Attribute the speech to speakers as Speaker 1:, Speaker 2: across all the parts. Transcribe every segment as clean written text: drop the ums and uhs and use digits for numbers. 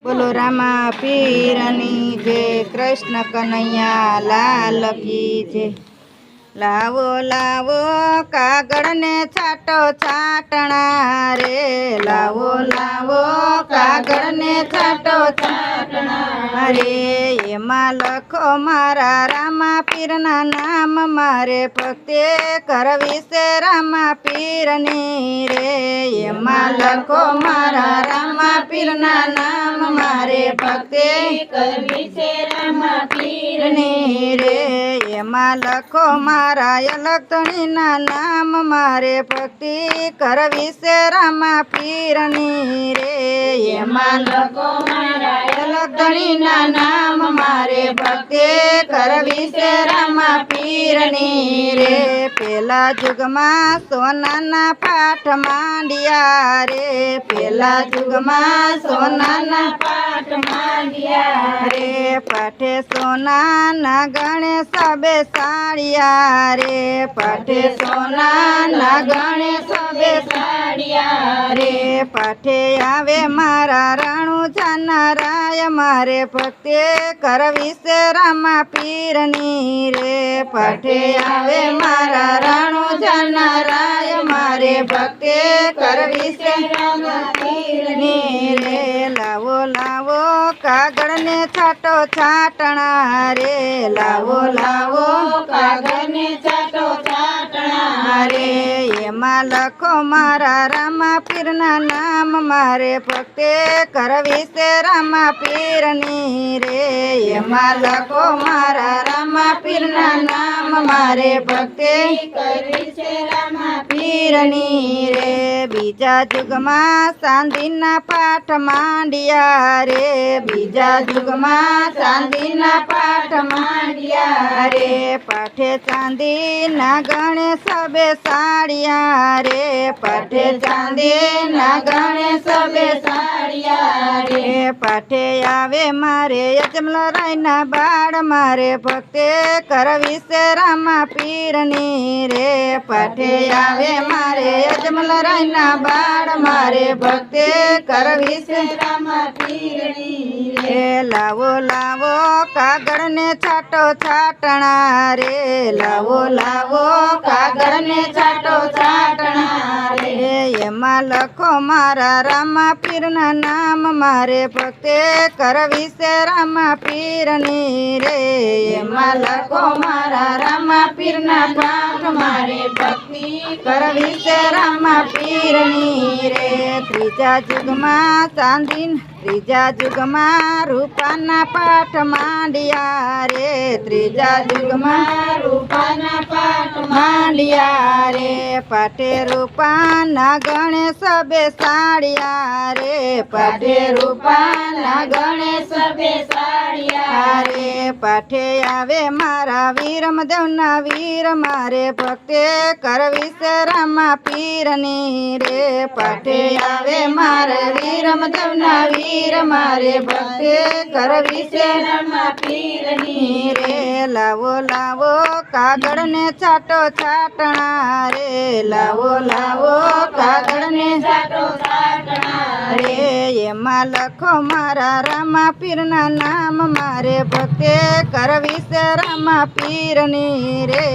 Speaker 1: बोलो रामा पीरनी जय कृष्ण कन्हैया लाल की जय। लावो लावो कागड़ ने छाटो छाटना रे, लावो लावो कागड़ ने छाटो छाटना रे। एमा लखो मारा रामा पीरना नाम मारे भक्ति करवी से रामा पीरनी रे। एमा लखो मारा रामा पीरना नाम मारे भक्ति करवी से रामा पीरनी रे। एमा लखो मारा अलगतणी ना नाम मारे भक्ति करवी से रामा पीरनी रे। एमा लखो मारा अलगतणी ना नाम मारे भक्ति करवी से रामा पीरनी रे। पेला जुगमा सोना ना पाठ मांडिया रे, पेला जुगमा सोना ना पाठ मांडिया रे। पाठे सोना ना गणे सबे साड़िया रे, पाठे सोना ना गणे सबे साड़िया रे। पाठे आवे मारा राणू जाना राय मारे भक्ति करवी से रामा पीरनी रे। पाठे आवे मारा राणू जाना राय मारे भक्ति करवी से रामा पीरनी रे। लावो लावो कागड़ ने छाटो छाटना रे, लावो लावो कागड़ ने छाटो छाटना रे। एमा लखो मारा रामा पीरना नाम मारे भक्ति करवी से रामा पीरनी रे। एमा लखो मारा रामा पीरना नाम मारे भक्ति करवी से रामा पीरनी रे। बीजा जुगमा चांदीना पाठ मांडिया रे, बीजा जुगमा चांदीना पाठ मांडिया रे। पाठे चांदी ना गणे सबे साड़िया रे, पाठे चांदी ना गणे सबे साड़िया रे। पाठे आवे मारे यजमल राय ना बाड़ मारे भक्ति करवी से रामा पीरनी रे। पाठे आवे मारे यजमल राय ना बाड़ मारे भक्ति करवी से रामा पीरनी रे। लावो लावो कागड़ ने छाटो छाटना रे, लावो लावो कागड़ ने छाटो छाटना रे। एमा लखो मारा रामा पीरना नाम मारे भक्ति करवी से रामा पीरनी रे। एमा लखो मारा रामा पीरना पाठ मारे भक्ति करवी से रामा पीरनी रे। त्रीजा जुगमा चांदी त्रीजा जुगमा रूपाना पाठ मांडिया रे, त्रीजा जुगमा रूपाना पाठ मांडिया रे। पाठे रूपाना गणे सबे साड़िया रे, पाठे रूपाना गणे सबे साड़िया रे। पाठे आवे मारा वीरम देवना वीर मारे भक्ति करवी से रामा पीरनी रे। पाठे आवे मारे वीरम देवना वीर मारे भक्ति करवी से रामा पीरनी रे। लावो लावो कागड़ ने छाटो छाटना रे, लावो लावो कागड़ ने छाटो छाटना रे। एमा लखो मारा रामा पीरना नाम मारे भक्ति करवी से रामा पीरनी रे।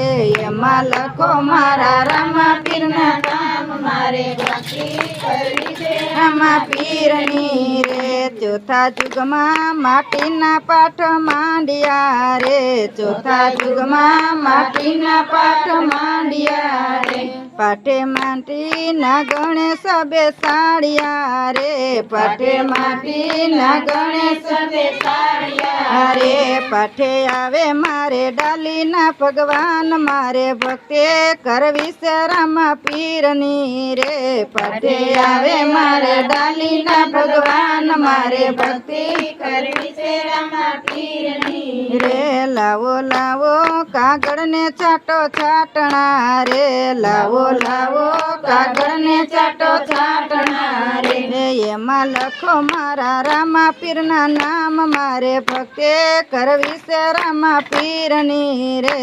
Speaker 1: एमा लखो मारा रामा पीरना नाम मारे भक्ति करवी से रामा पीरनी रे। चौथा जुगमा माटीना पाठ मांडिया रे, चौथा जुगमा माटीना पाठ मांडिया रे। पाठे माटी ना गणे सबे साड़िया रे, पाठे माटी ना गणे सबे साड़िया रे। पाठे आवे मारे डाली ना भगवान मारे भक्ति करवी से रामा पीरनी रे। पाठे आवे मारे डाली ना भगवान मारे भक्ति करवी से रामा पीरनी रे। लावो लावो कागड़ ने छाटो छाटना रे, लावो લાવો કાગળને ચાટો છાંટણા રે એમાં લખો મારા રામા પીરના નામ મારે ભક્તે કરવી છે રામા પીરની રે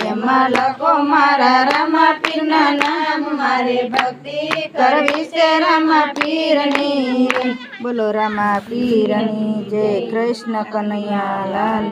Speaker 1: એમાં લખો મારા રામા પીરના નામ મારે ભક્તિ કરવી છે રામા પીરની રે બોલો રામા પીરની જય કૃષ્ણ કનૈયા લાલ